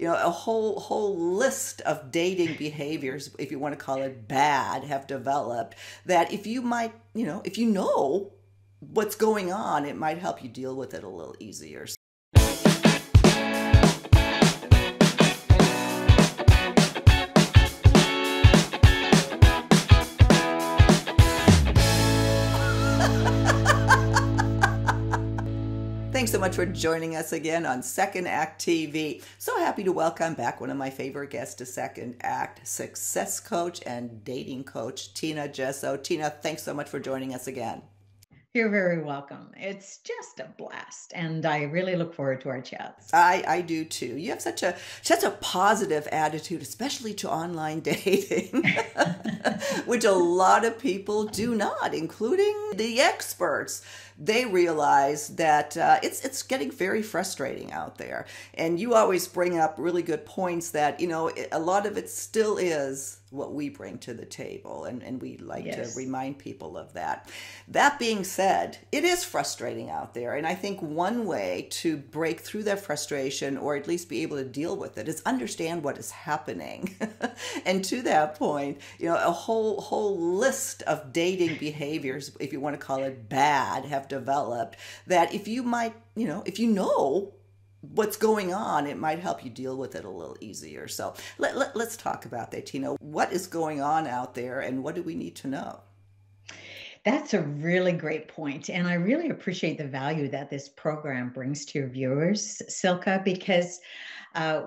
a whole list of dating behaviors, if you want to call it bad, have developed that if you might, if you know what's going on, it might help you deal with it a little easier. Thanks so much for joining us again on Second Act TV. So happy to welcome back one of my favorite guests to Second Act, Success Coach and Dating Coach Tina Jesso. Tina, thanks so much for joining us again. You're very welcome. It's just a blast, and I really look forward to our chats. I do too. You have such a positive attitude, especially to online dating, which a lot of people do not, including the experts. They realize that it's getting very frustrating out there. And you always bring up really good points that, a lot of it still is what we bring to the table. And we like to remind people of that. That being said, it is frustrating out there. And I think one way to break through that frustration, or at least be able to deal with it, is understand what is happening. And to that point, a whole list of dating behaviors, if you want to call it bad, have developed that if you might, if you know what's going on, it might help you deal with it a little easier. So let's talk about that, Tina. What is going on out there and what do we need to know? That's a really great point. And I really appreciate the value that this program brings to your viewers, Silka, because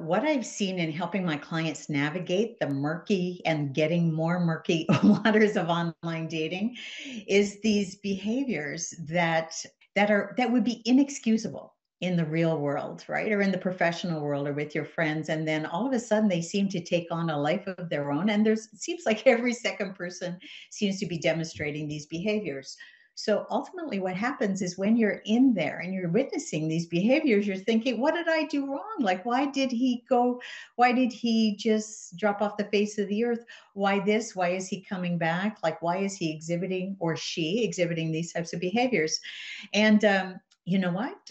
what I've seen in helping my clients navigate the murky and getting more murky waters of online dating is these behaviors that would be inexcusable in the real world, right? Or in the professional world or with your friends. And then all of a sudden they seem to take on a life of their own. And it seems like every second person seems to be demonstrating these behaviors. So ultimately what happens is when you're in there and you're witnessing these behaviors, you're thinking, what did I do wrong? Like, why did he just drop off the face of the earth? Why this? Why is he coming back? Like, why is he exhibiting, or she exhibiting, these types of behaviors? And you know what?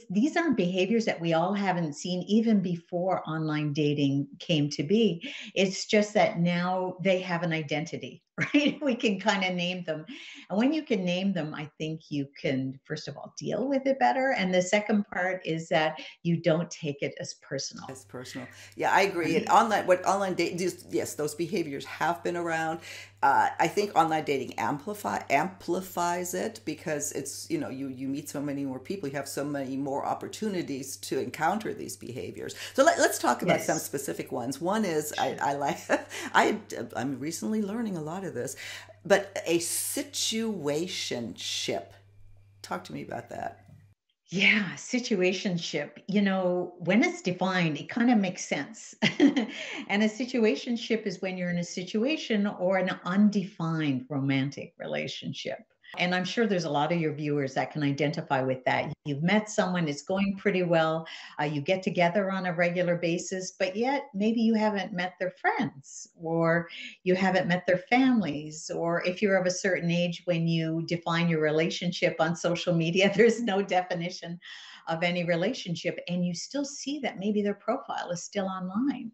These aren't behaviors that we all haven't seen even before online dating came to be. It's just that now they have an identity, right? We can kind of name them. And when you can name them, I think you can, first of all, deal with it better. And the second part is that you don't take it as personal. As personal. Yeah, I agree. And online dating, yes, those behaviors have been around. I think online dating amplifies it because it's, you meet so many more people, you have so many more opportunities to encounter these behaviors. So let's talk about some specific ones. One is, I'm recently learning a lot of this, but a situationship. Talk to me about that. Yeah, situationship. When it's defined, it kind of makes sense. And a situationship is when you're in a situation or an undefined romantic relationship. And I'm sure there's a lot of your viewers that can identify with that. You've met someone, it's going pretty well. You get together on a regular basis, but yet maybe you haven't met their friends, or you haven't met their families. Or if you're of a certain age, when you define your relationship on social media, there's no definition of any relationship. And you still see that maybe their profile is still online,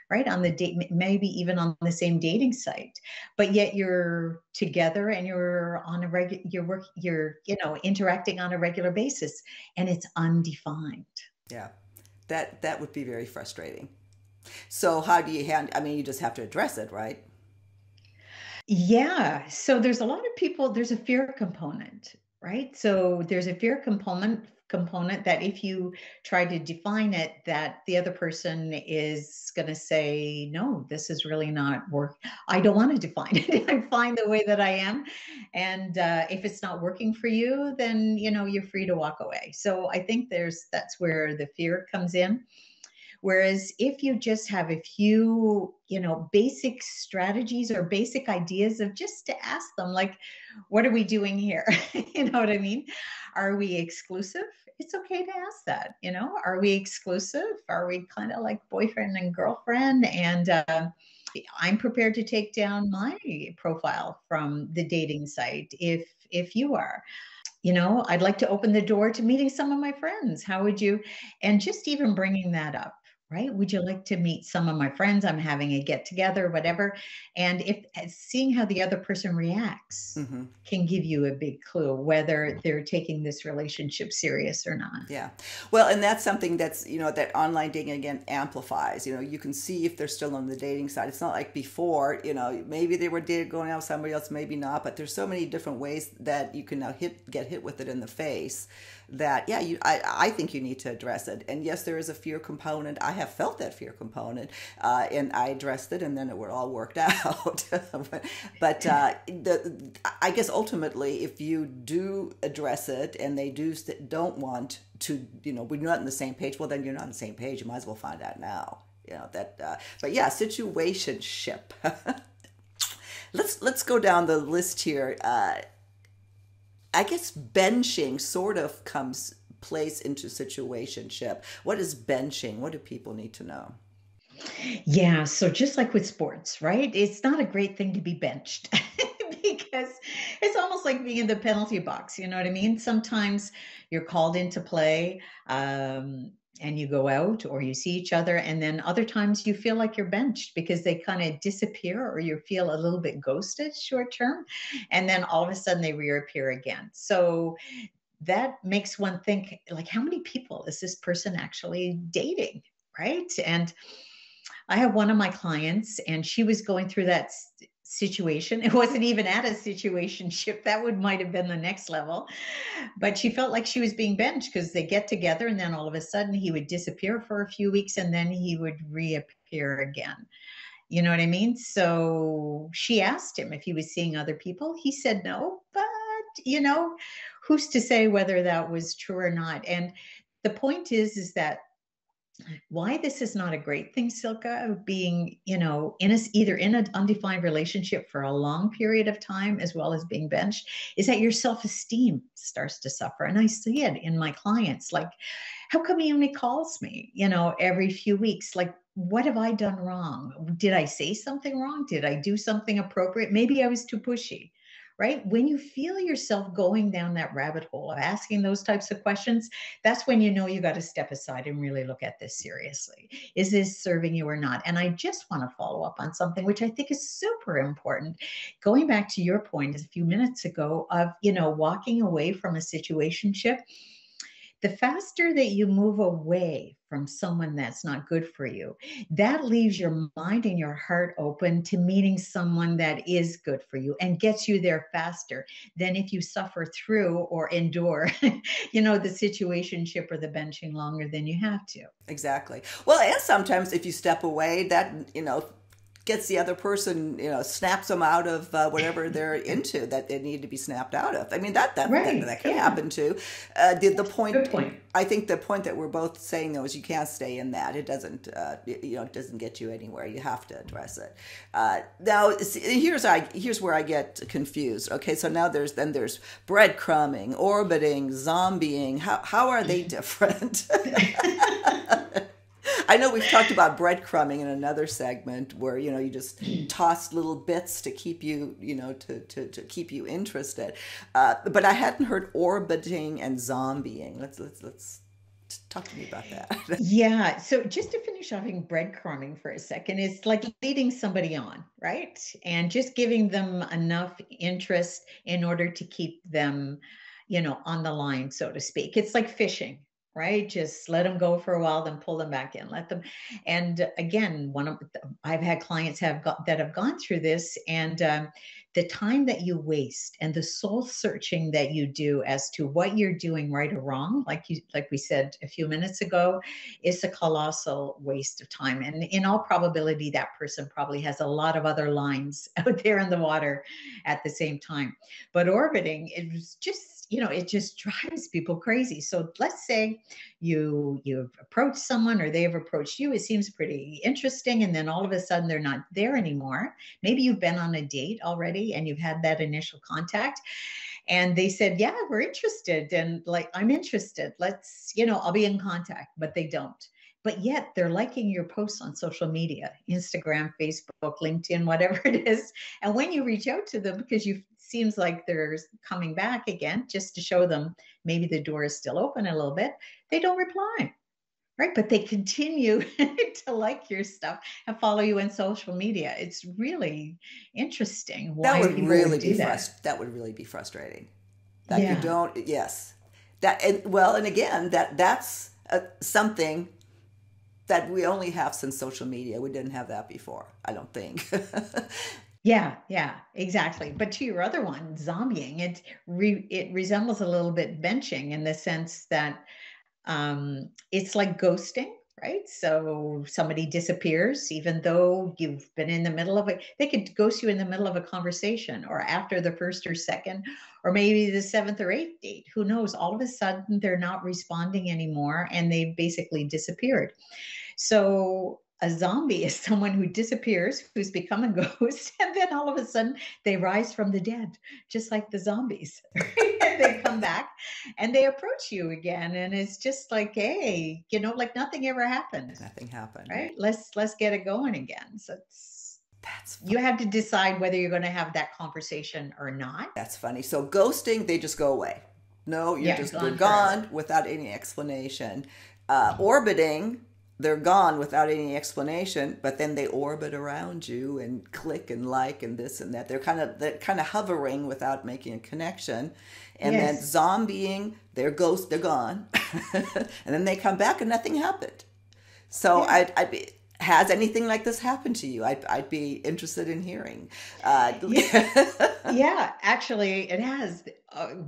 right? On the date, maybe even on the same dating site, but yet you're together and you're on you're interacting on a regular basis, and it's undefined. Yeah, that would be very frustrating. So how do you you just have to address it, right? Yeah. So there's a lot of people, there's a fear component, right? So there's a fear component that if you try to define it, that the other person is going to say, no, this is really not work. I don't want to define it. I'm fine the way that I am. And if it's not working for you, then, you're free to walk away. So I think that's where the fear comes in. Whereas if you just have a few, basic strategies or basic ideas of just to ask them, like, what are we doing here? You know what I mean? Are we exclusive? It's okay to ask that, are we exclusive? Are we kind of like boyfriend and girlfriend? And I'm prepared to take down my profile from the dating site if you are. I'd like to open the door to meeting some of my friends. How would you? And just even bringing that up, right? Would you like to meet some of my friends? I'm having a get together, whatever. And if seeing how the other person reacts Mm-hmm. can give you a big clue whether they're taking this relationship serious or not. Yeah. Well, and that's something that's, that online dating again amplifies. You can see if they're still on the dating side. It's not like before, maybe they were dating, going out with somebody else, maybe not, but there's so many different ways that you can now get hit with it in the face that, yeah, I think you need to address it. And yes, there is a fear component. I have felt that fear component, and I addressed it, and then it all worked out. But I guess ultimately, if you do address it and they don't want to, we're not on the same page, well, then you're not on the same page. You might as well find out now. But yeah, situationship. Let's go down the list here. I guess benching sort of plays into situationship. What is benching? What do people need to know? Yeah, so just like with sports, right? It's not a great thing to be benched because it's almost like being in the penalty box. You know what I mean? Sometimes you're called into play, and you go out or you see each other, and then other times you feel like you're benched because they kind of disappear or you feel a little bit ghosted short term, and then all of a sudden they reappear again. So that makes one think, like, how many people is this person actually dating? Right. And I have one of my clients, and she was going through that situation. It wasn't even at a situationship. That might have been the next level. But she felt like she was being benched because they get together and then all of a sudden he would disappear for a few weeks and then he would reappear again. You know what I mean? So she asked him if he was seeing other people. He said no, but who's to say whether that was true or not? And the point is that why this is not a great thing, Silka, of being, either in an undefined relationship for a long period of time, as well as being benched, is that your self-esteem starts to suffer. And I see it in my clients. Like, how come he only calls me, every few weeks? Like, what have I done wrong? Did I say something wrong? Did I do something appropriate? Maybe I was too pushy. Right? When you feel yourself going down that rabbit hole of asking those types of questions, that's when you know you got to step aside and really look at this seriously. Is this serving you or not? And I just want to follow up on something which I think is super important. Going back to your point a few minutes ago of, walking away from a situationship, the faster that you move away from someone that's not good for you, that leaves your mind and your heart open to meeting someone that is good for you and gets you there faster than if you suffer through or endure, the situationship or the benching longer than you have to. Exactly. Well, and sometimes if you step away, that, gets the other person, snaps them out of whatever they're into that they need to be snapped out of. I mean, that Right. can happen too. The point, Good point. I think the point that we're both saying though is you can't stay in that. It doesn't, it doesn't get you anywhere. You have to address it. Now, here's where I get confused. Okay, so now there's breadcrumbing, orbiting, zombieing. How are they different? I know we've talked about breadcrumbing in another segment where, you just toss little bits to keep you, to keep you interested. But I hadn't heard orbiting and zombieing. Let's talk to me about that. Yeah. So just to finish off in breadcrumbing for a second, it's like leading somebody on, right? And just giving them enough interest in order to keep them, on the line, so to speak. It's like fishing, right? Just let them go for a while, then pull them back in, let them. And again, I've had clients that have gone through this, and the time that you waste and the soul searching that you do as to what you're doing right or wrong, like we said a few minutes ago, is a colossal waste of time. And in all probability, that person probably has a lot of other lines out there in the water at the same time. But orbiting, it's just, it just drives people crazy. So let's say you've approached someone or they've approached you. It seems pretty interesting. And then all of a sudden they're not there anymore. Maybe you've been on a date already and you've had that initial contact. And they said, yeah, we're interested. And like, I'm interested. Let's, I'll be in contact, but they don't. But yet they're liking your posts on social media, Instagram, Facebook, LinkedIn, whatever it is. And when you reach out to them, because seems like they're coming back again, just to show them maybe the door is still open a little bit, they don't reply. right? But they continue to like your stuff and follow you on social media. It's really interesting why people would do that. That would really be frustrating. That you Yeah. don't, yes. That, and well, and again, that's something that we only have since social media. We didn't have that before, I don't think. Yeah, yeah, exactly. But to your other one, zombieing, it resembles a little bit benching in the sense that it's like ghosting, right? So somebody disappears, even though you've been in the middle of it. They could ghost you in the middle of a conversation or after the first or second, or maybe the seventh or eighth date. Who knows? All of a sudden, they're not responding anymore and they've basically disappeared. So a zombie is someone who disappears, who's become a ghost, and then all of a sudden they rise from the dead, just like the zombies. Right? And they come back and they approach you again. And it's just like, hey, like nothing ever happened. Nothing happened. Right? Let's get it going again. So That's you have to decide whether you're going to have that conversation or not. That's funny. So ghosting, they just go away. No, you're gone without any explanation. Orbiting, they're gone without any explanation, but then they orbit around you and click and like and this and that. They're kind of hovering without making a connection. And then zombieing, they're gone. And then they come back and nothing happened. So I'd be, has anything like this happened to you? I'd be interested in hearing. Yeah, actually, it has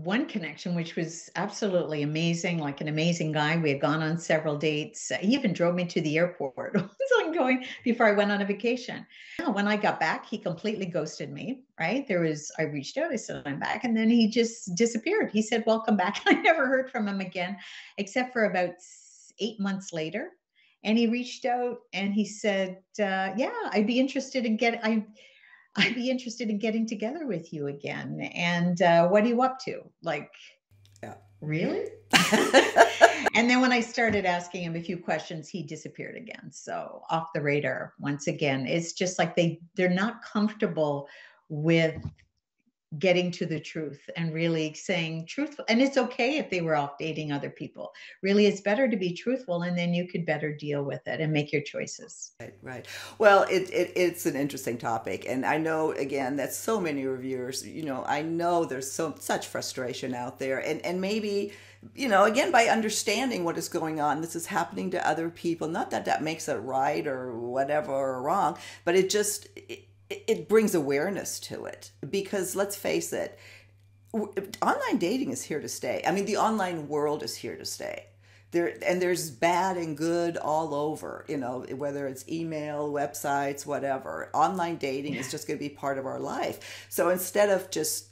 one connection, which was absolutely amazing, like an amazing guy. We had gone on several dates. He even drove me to the airport. So I'm going before I went on a vacation. Now, when I got back, he completely ghosted me, right? I reached out, I said, I'm back. And then he just disappeared. He said, welcome back. I never heard from him again, except for about 8 months later. And he reached out and he said, yeah, I'd be interested in getting together with you again. And what are you up to? Like, Yeah. Really? And then when I started asking him a few questions, he disappeared again. So off the radar once again. It's just like they're not comfortable with getting to the truth and really saying truthful. And it's okay if they were off dating other people. Really, it's better to be truthful, and then you could better deal with it and make your choices. Right. Well, it's an interesting topic, and I know again that so many reviewers, I know there's such frustration out there, and maybe, again, by understanding what is going on, this is happening to other people. Not that that makes it right or whatever or wrong, but it brings awareness to it, because let's face it, online dating is here to stay. I mean, the online world is here to stay. There's bad and good all over, whether it's email, websites, whatever. Online dating is just going to be part of our life. So instead of just,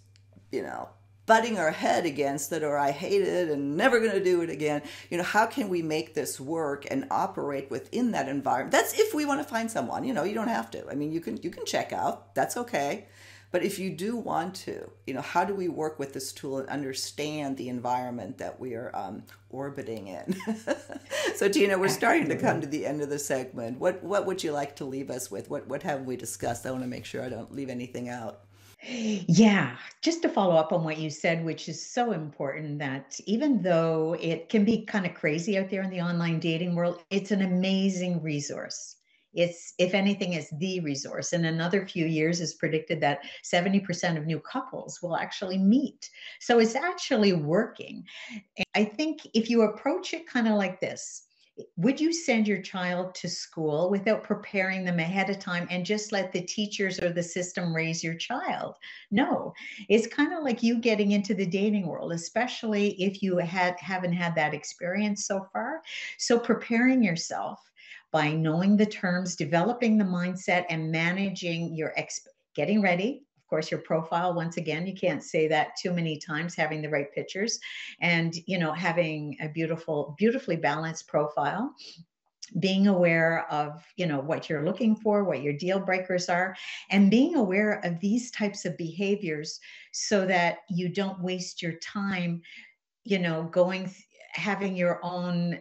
butting our head against it, or I hate it and never going to do it again, how can we make this work and operate within that environment? That's if we want to find someone. You don't have to. I mean, you can check out. That's okay. But if you do want to, how do we work with this tool and understand the environment that we are orbiting in? So, Tina, we're starting to come to the end of the segment. What would you like to leave us with? What have we discussed? I want to make sure I don't leave anything out. Yeah, just to follow up on what you said, which is so important, that even though it can be kind of crazy out there in the online dating world, it's an amazing resource. It's, if anything, is the resource. In another few years, it's predicted that 70% of new couples will actually meet. So it's actually working. And I think if you approach it kind of like this, would you send your child to school without preparing them ahead of time and just let the teachers or the system raise your child? No, it's kind of like you getting into the dating world, especially if you haven't had that experience so far. So preparing yourself by knowing the terms, developing the mindset, and managing getting ready. Of course, your profile, once again, you can't say that too many times, having the right pictures and, having a beautifully balanced profile, being aware of, what you're looking for, what your deal breakers are, and being aware of these types of behaviors so that you don't waste your time, having your own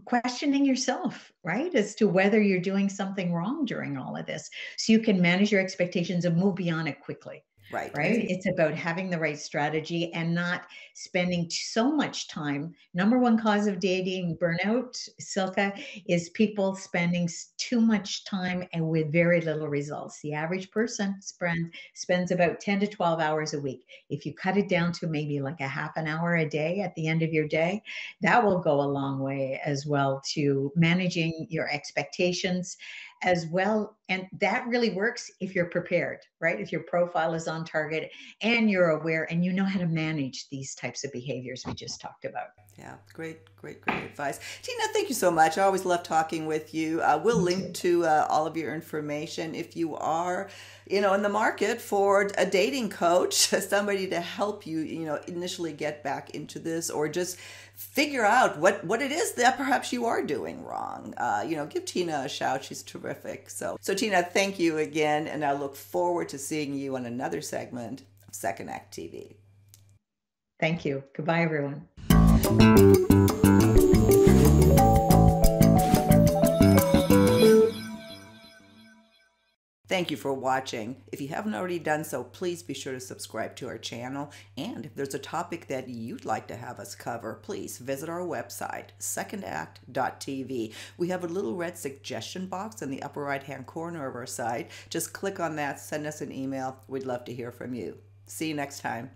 questioning yourself, right, as to whether you're doing something wrong during all of this, so you can manage your expectations and move beyond it quickly. Right. right? It's about having the right strategy and not spending so much time. Number one cause of dating burnout, Silka, is people spending too much time and with very little results. The average person spends about 10 to 12 hours a week. If you cut it down to maybe like a half an hour a day at the end of your day, that will go a long way as well to managing your expectations as well. And that really works if you're prepared, right? If your profile is on target and you're aware and you know how to manage these types of behaviors we just talked about. Yeah, great advice. Tina, thank you so much. I always love talking with you. We'll link to all of your information if you are, in the market for a dating coach, somebody to help you, initially get back into this, or just figure out what it is that perhaps you are doing wrong. Give Tina a shout. She's terrific. So Tina, thank you again, and I look forward to seeing you on another segment of Second Act TV. Thank you. Goodbye, everyone. Thank you for watching. If you haven't already done so, please be sure to subscribe to our channel. And if there's a topic that you'd like to have us cover, please visit our website, secondact.tv. We have a little red suggestion box in the upper right-hand corner of our site. Just click on that, send us an email. We'd love to hear from you. See you next time.